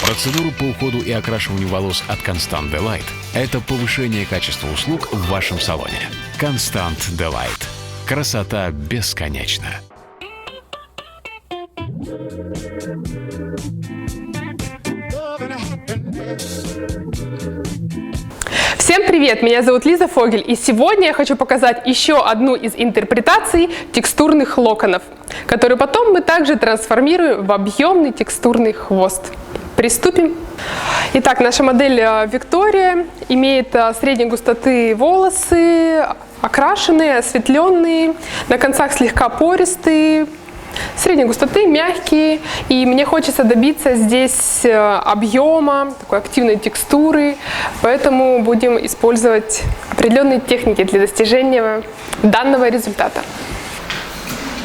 Процедуру по уходу и окрашиванию волос от Constant Delight – это повышение качества услуг в вашем салоне. Constant Delight. Красота бесконечна. Всем привет! Меня зовут Лиза Фогель, и сегодня я хочу показать еще одну из интерпретаций текстурных локонов, которые потом мы также трансформируем в объемный текстурный хвост. Приступим. Итак, наша модель Виктория имеет средней густоты волосы, окрашенные, осветленные, на концах слегка пористые, средней густоты, мягкие. И мне хочется добиться здесь объема, такой активной текстуры, поэтому будем использовать определенные техники для достижения данного результата.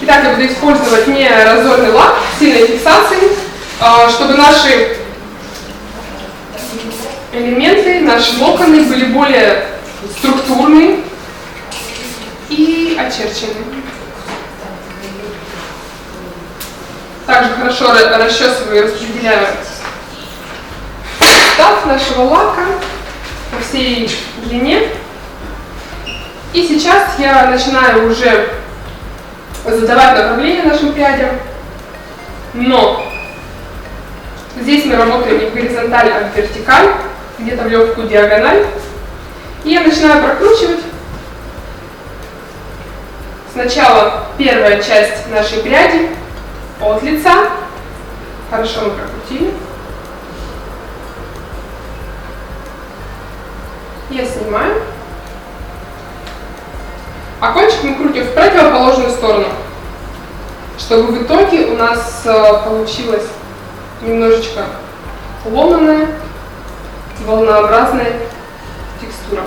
Итак, я буду использовать неаэрозольный лак сильной фиксации, чтобы наши элементы, наши локоны были более структурные и очерченные. Также хорошо расчесываю и распределяю состав нашего лака по всей длине. И сейчас я начинаю уже задавать направление нашим прядям, но здесь мы работаем не в горизонталь, а в вертикаль, где-то в легкую диагональ. И я начинаю прокручивать. Сначала первая часть нашей пряди от лица. Хорошо мы прокрутили. Я снимаю. А кончик мы крутим в противоположную сторону, чтобы в итоге у нас получилась немножечко ломаная, волнообразная текстура.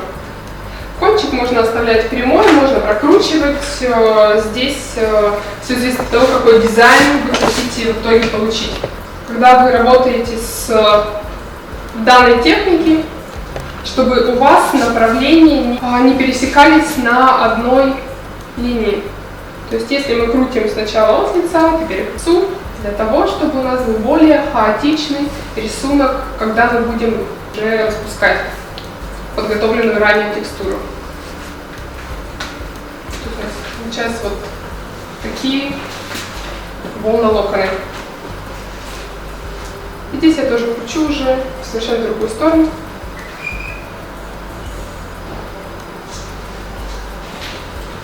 Кончик можно оставлять прямой, можно прокручивать. Здесь все зависит от того, какой дизайн вы хотите в итоге получить. Когда вы работаете с данной техникой, чтобы у вас направления не пересекались на одной линии. То есть если мы крутим сначала от лица, теперь к лицу, для того, чтобы у нас был более хаотичный рисунок, когда мы будем уже распускать подготовленную ранее текстуру. Тут у нас получаются вот такие волнолоконы. И здесь я тоже кручу уже в совершенно другую сторону.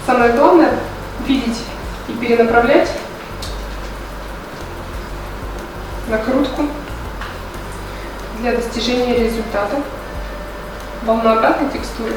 Самое главное — видеть и перенаправлять накрутку для достижения результата волнообразной текстуры.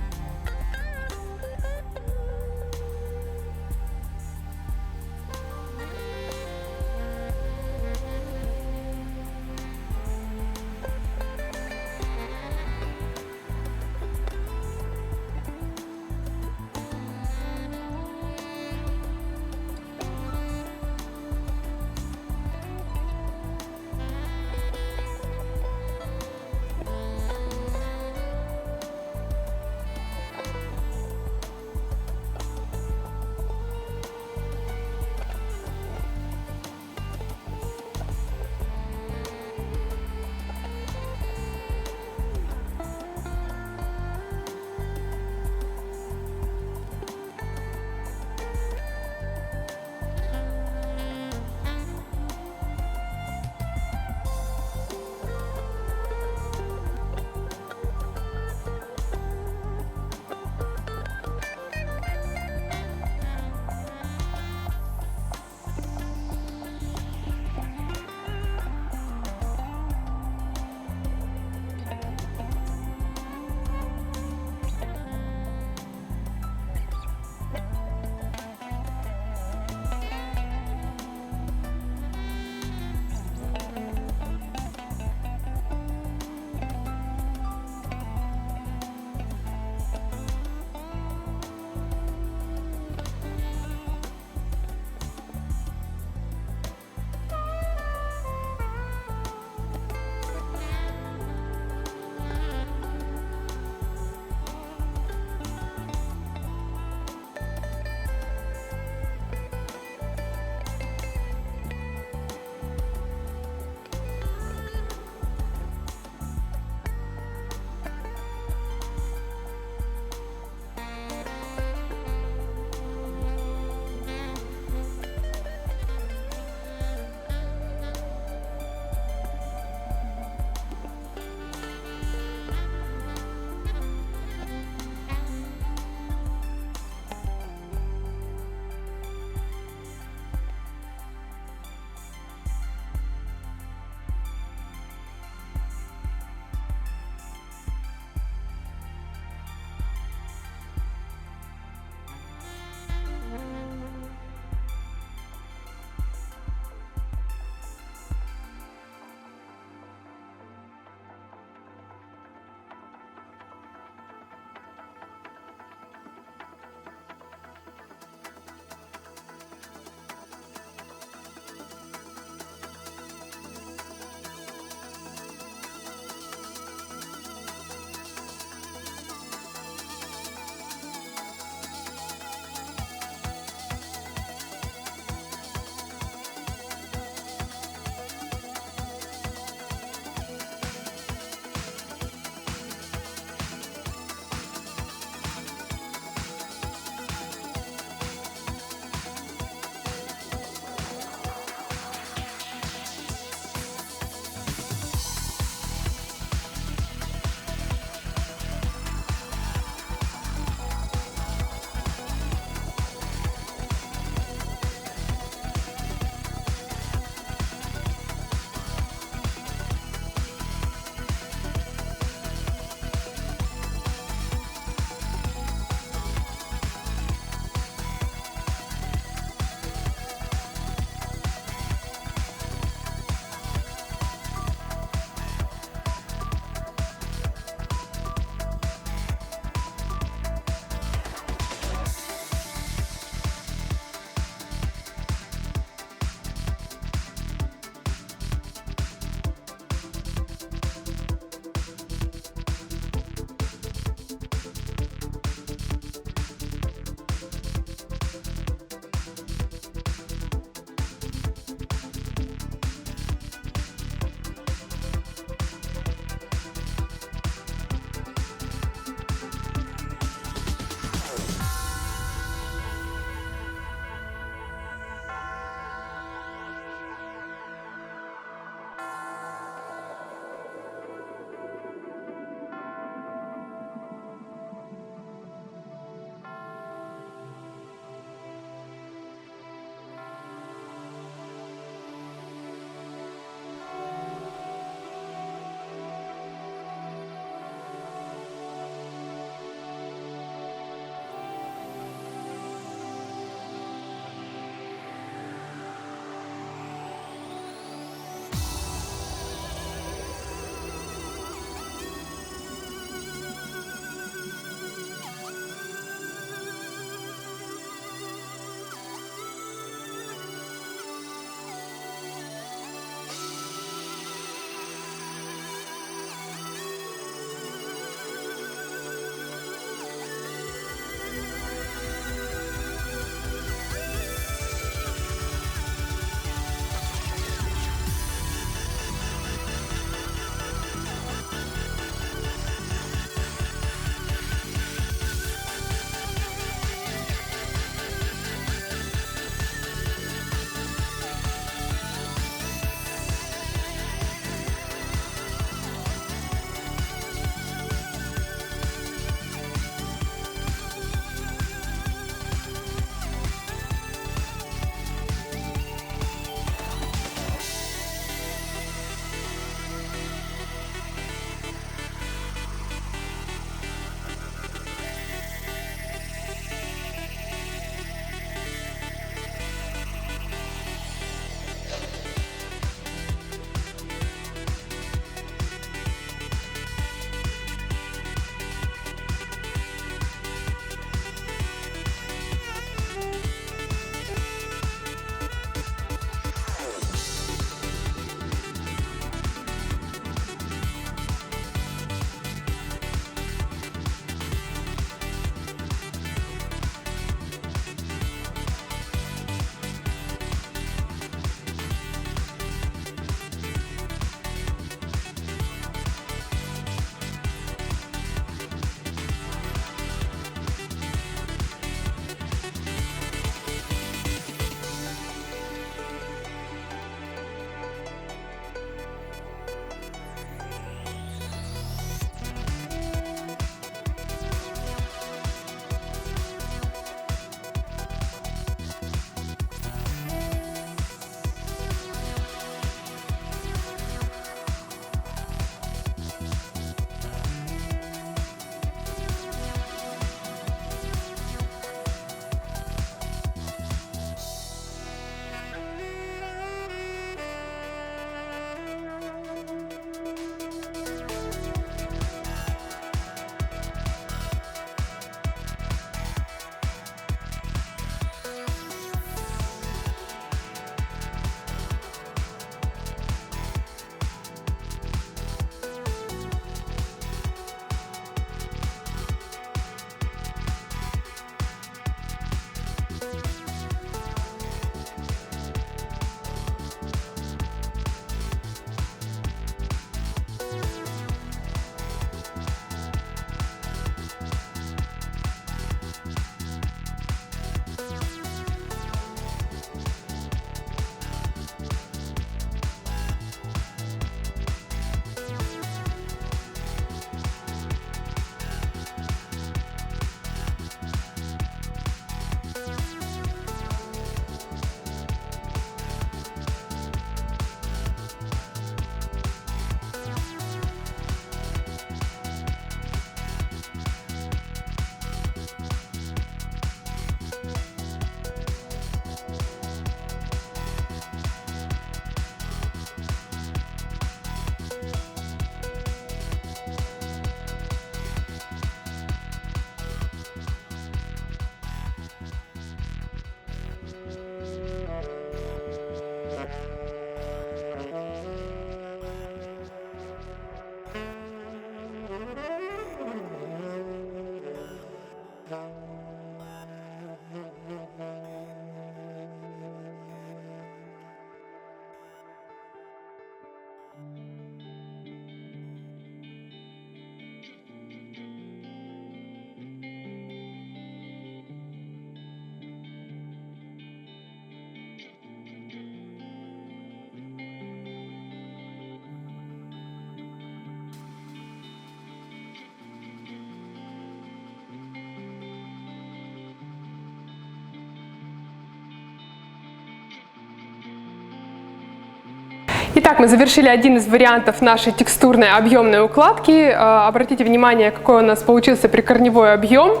Итак, мы завершили один из вариантов нашей текстурной объемной укладки. Обратите внимание, какой у нас получился прикорневой объем,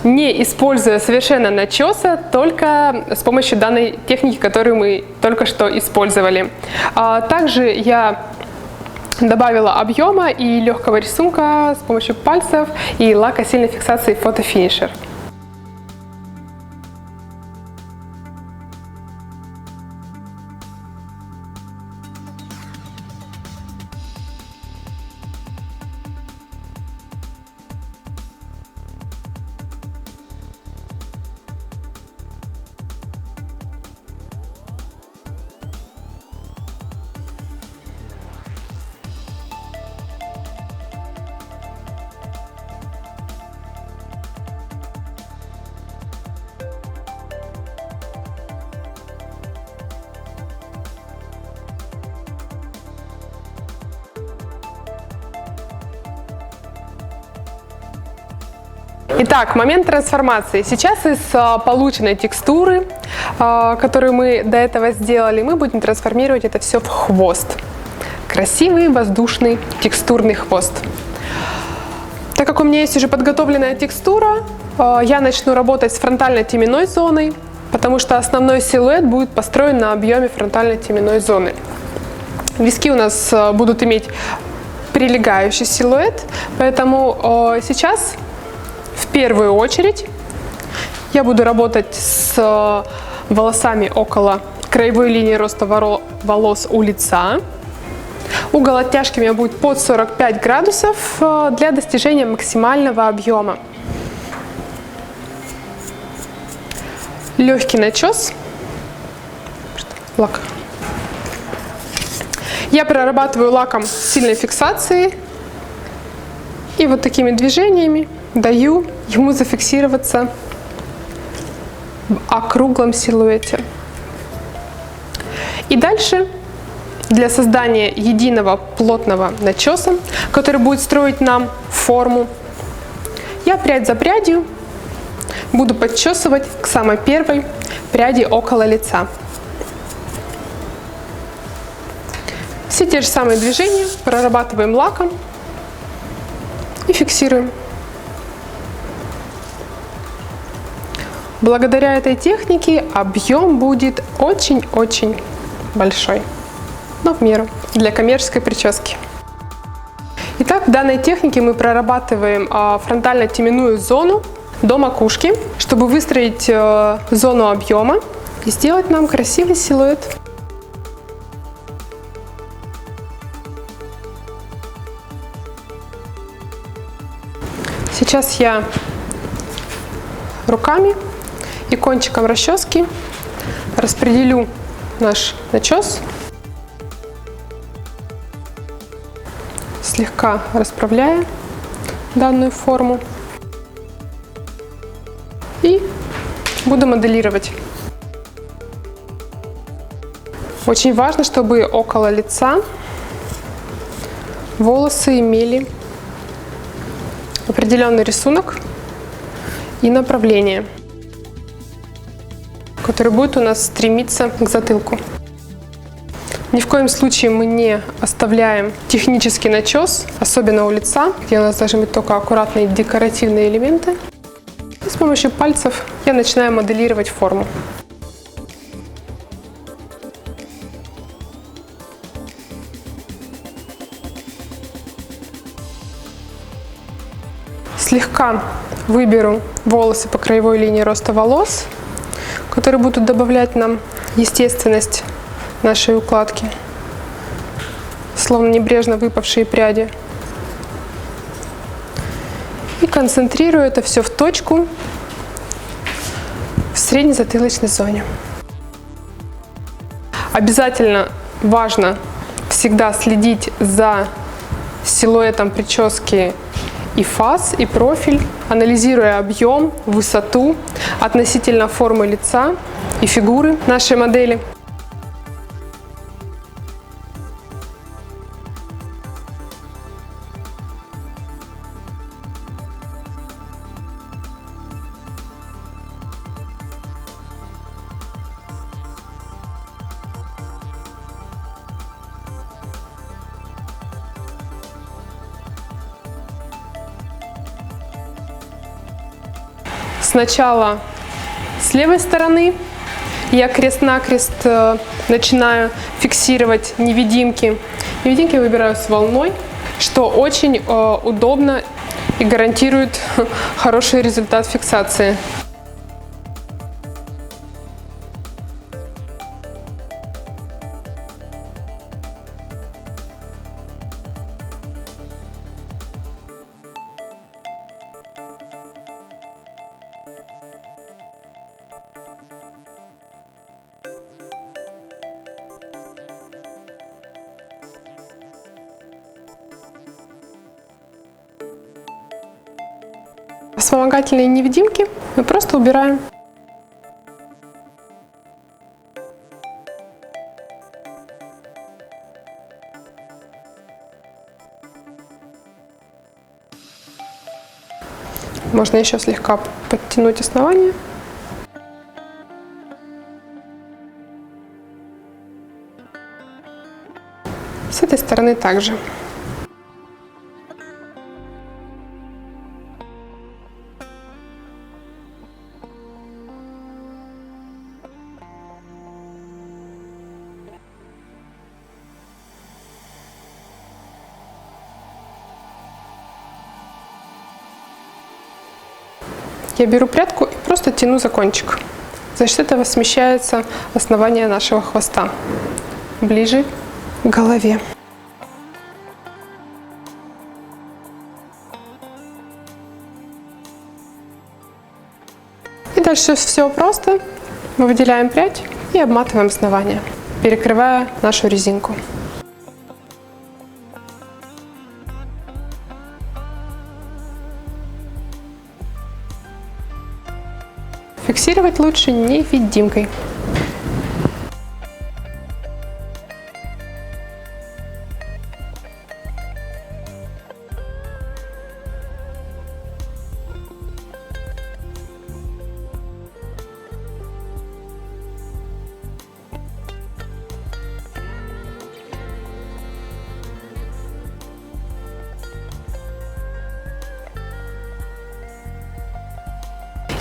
не используя совершенно начеса, только с помощью данной техники, которую мы только что использовали. Также я добавила объема и легкого рисунка с помощью пальцев и лака сильной фиксации Photo Finisher. Итак, момент трансформации. Сейчас из полученной текстуры, которую мы до этого сделали, мы будем трансформировать это все в хвост. Красивый, воздушный, текстурный хвост. Так как у меня есть уже подготовленная текстура, я начну работать с фронтально-теменной зоной, потому что основной силуэт будет построен на объеме фронтально-теменной зоны. Виски у нас будут иметь прилегающий силуэт, поэтому сейчас в первую очередь я буду работать с волосами около краевой линии роста волос у лица. Угол оттяжки у меня будет под 45 градусов для достижения максимального объема. Легкий начес. Лак. Я прорабатываю лаком сильной фиксации и вот такими движениями даю ему зафиксироваться в округлом силуэте. И дальше для создания единого плотного начеса, который будет строить нам форму, я прядь за прядью буду подчесывать к самой первой пряди около лица. Все те же самые движения прорабатываем лаком и фиксируем. Благодаря этой технике объем будет очень-очень большой, но в меру, для коммерческой прически. Итак, в данной технике мы прорабатываем фронтально-теменную зону до макушки, чтобы выстроить зону объема и сделать нам красивый силуэт. Сейчас я руками и кончиком расчески распределю наш начес, слегка расправляя данную форму, и буду моделировать. Очень важно, чтобы около лица волосы имели определенный рисунок и направление, который будет у нас стремиться к затылку. Ни в коем случае мы не оставляем технический начес, особенно у лица, где у нас должны быть только аккуратные декоративные элементы. И с помощью пальцев я начинаю моделировать форму. Слегка выберу волосы по краевой линии роста волос, которые будут добавлять нам естественность нашей укладки, словно небрежно выпавшие пряди. И концентрирую это все в точку в средней затылочной зоне. Обязательно важно всегда следить за силуэтом прически и фас, и профиль, анализируя объем, высоту относительно формы лица и фигуры нашей модели. Сначала с левой стороны я крест-накрест начинаю фиксировать невидимки. Невидимки выбираю с волной, что очень удобно и гарантирует хороший результат фиксации. Вспомогательные невидимки мы просто убираем. Можно еще слегка подтянуть основание. С этой стороны также. Я беру прядку и просто тяну за кончик. За счет этого смещается основание нашего хвоста ближе к голове. И дальше все просто. Мы выделяем прядь и обматываем основание, перекрывая нашу резинку. Фиксировать лучше невидимкой.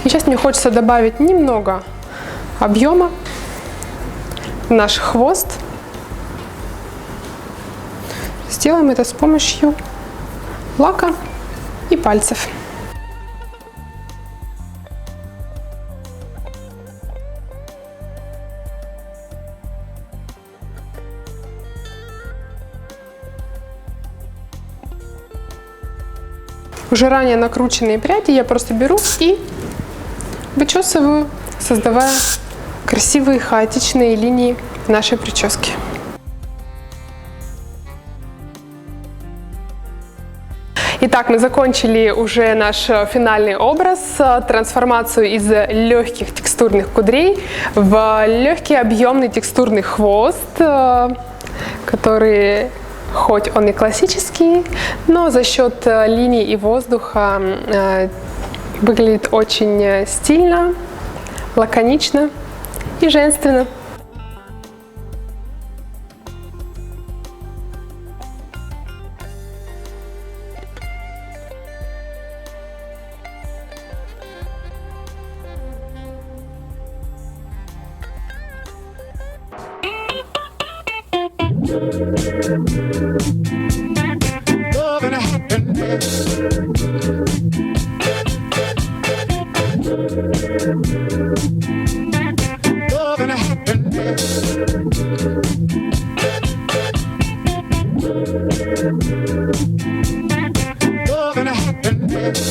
Сейчас мне хочется добавить немного объема в наш хвост. Сделаем это с помощью лака и пальцев. Уже ранее накрученные пряди я просто беру и вычесываю, создавая красивые хаотичные линии нашей прически. Итак, мы закончили уже наш финальный образ, трансформацию из легких текстурных кудрей в легкий объемный текстурный хвост, который хоть он и классический, но за счет линий и воздуха выглядит очень стильно, лаконично и женственно. Love and happiness. Love and happiness. Love and happiness.